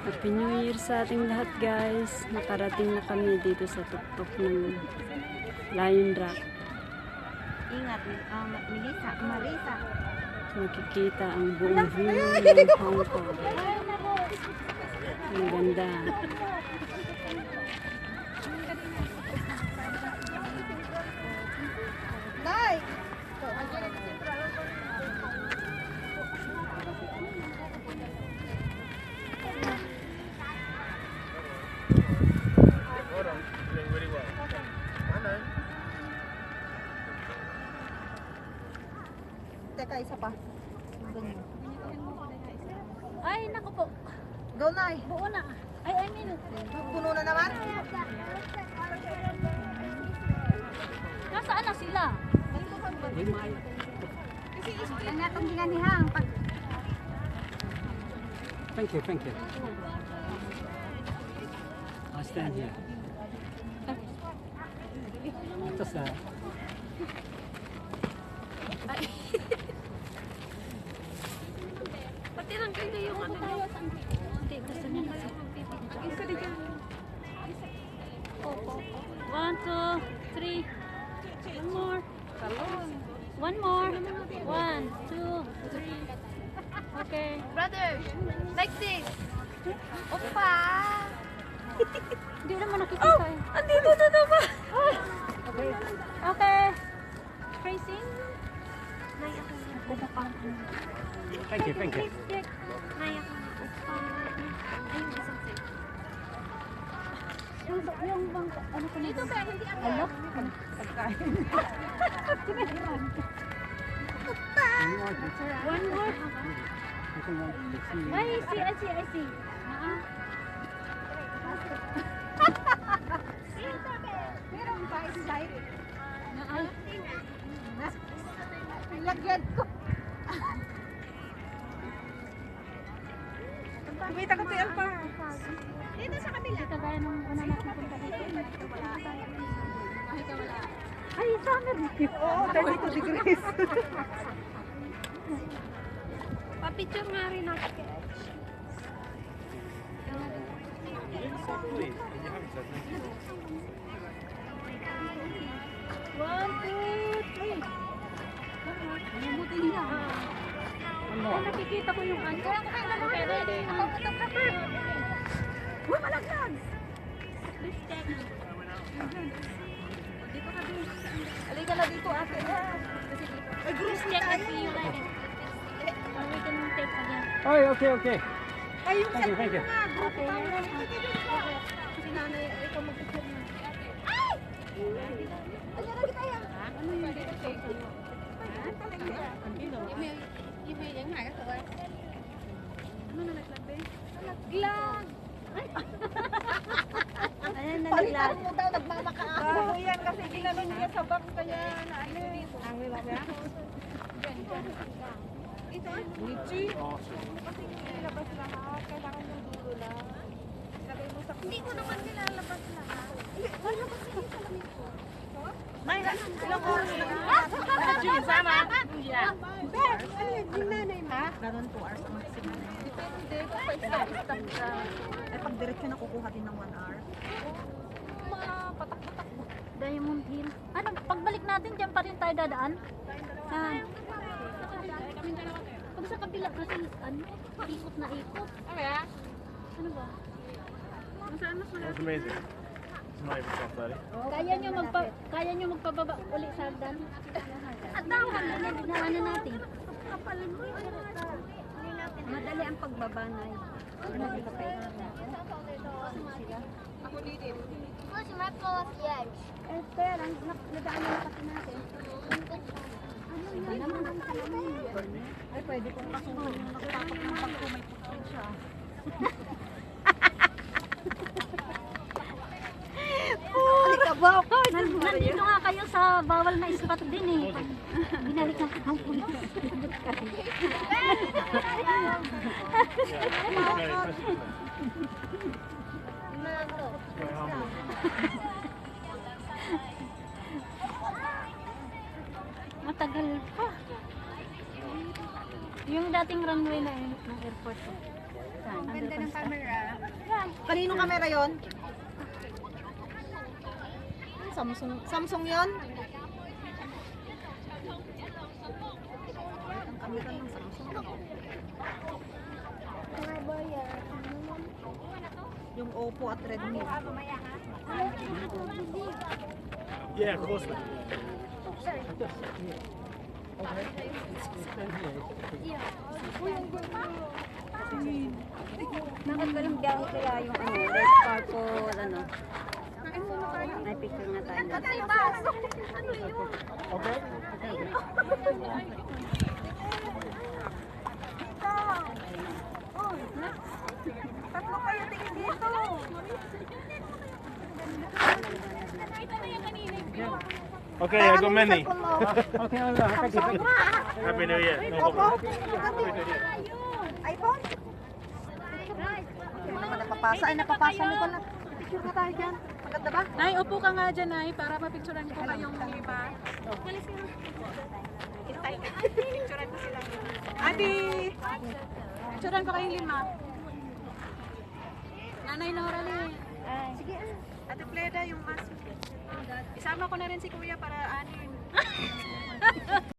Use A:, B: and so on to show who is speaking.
A: Happy New Year sa ating lahat guys. Nakarating na kami dito sa tuktok ng Lion Rock.
B: Ingat, Melissa, Marisa.
A: Makikita ang buong view ng Hong Kong. Ang ganda.
B: Nay! Teka, isa pa.
C: Ay, naku po.
B: Go, Nay.
C: Buo na. Ay, I mean,
B: Puno na naman?
C: nasaan na sila?
B: Ang natong ginanihang.
D: Thank you, thank you. I'll stand here. Just
C: Pati lang kayo yung ano tayo. Hindi, gusto niya kasi magpipicture. Opo. 1, 2, 3. One more. One more. 1, 2, 3. Okay.
B: Brother, like this. Opa!
C: Hindi naman nakikita eh.
B: Andito na naman!
C: Okay. Okay. Tracing.
B: Nay, ako na. Opa.
D: Thank you, thank you.
B: Nay, ako na. Opa. Ayun, isang set.
C: Yung bang, ano ko na
B: Dito ba? Hindi ako.
C: Hello?
B: Pagkain.
C: One more. Ay, I see.
B: Meron pa side.
C: Ay,
B: Lagyan ko. Kumita ka tayo pa. Dito sa kabila.
C: hindi kagaya nung una natin punta dito. Ay, summer.
B: Oo, 32 degrees.
C: Pa-picture nga rin ako. One, two, three. Mabuti niya. Ay, nakikita ko yung ano. Okay, ready.
B: Ako photographer. Uy, malaglag.
C: Please check.
B: Dito ka din. Halika na dito, ate. Ay,
C: Please check and see you later. Or we can take again.
D: Oh, okay, okay.
B: Ay, yung
D: Thank you, thank you.
C: Okay.
B: Si nanay, ikaw mag-picture na. Ay! Ayan na kita yan.
C: Ano yung dito check? Ano na naglag ba?
B: Naglag!
C: Ayan na
B: Palitan
C: naglag.
B: mo daw, nagmamakaaso yan kasi ginanon niya sa box kaya na ano. Ang wala ba? Ito? Nichi? Kasi nilabas lahat, kailangan yung dulo lang. Lagay mo sa... Hindi ko naman nilalabas lahat. Ay, labas na yung salamin ko. Nay, ilang oras na lang? Sama? Yeah. Ano yung nanay mo? Ganon 2 hours ang maximum. Depende kung pa-stop ka. Ay, pag direct na kukuha din ng 1 hour. Mga patak-patak.
C: Diamond Hill. Ano, pagbalik natin, dyan pa rin tayo dadaan? Saan? Pag sa kabila kasi, ano, ikot na ikot. Ano ba?
E: That's amazing. It's not even funny.
C: Kaya nyo magpababa uli sa hagdan? At dawan na ano natin.
B: Madali ang pagbaba na yun. Ano dito kayo? Ako dito.
C: Eh, kaya lang, nadaan na pati natin.
B: Hindi naman ang salamin. Ay, pwede kong kasunod yung nagpapak ng pag may putol siya.
C: Nandito nga kayo sa bawal na spot din eh. Binalik na ang pulis. Matagal pa. Yung dating runway na ng airport. Saan?
B: Ang ganda ng camera. Kaninong camera yon? Samsung yon? Ang camera ng Samsung. Yung Oppo at Redmi.
E: Yeah, of course.
A: Bakit walang biyahe kaya yung red purple, May picture nga tayo.
E: Okay.
B: Tatlo kayo tingin dito.
E: Okay, I got many.
D: Okay, Allah. Thank you. Thank you.
E: Happy New Year. No
B: Oppo?
E: problem.
B: iPhone? Hindi naman napapasa. Ay, napapasa mo pala. Picture ka tayo dyan. Maganda ba?
C: Nay, upo ka nga dyan, Nay, para mapicturean ko kayong lima. Picturean ko sila. Ate! Picturean ko kayong lima. Nanay Noralie. Sige. Ate Pleda, yung mas. Isama ko na rin si Kuya para anin.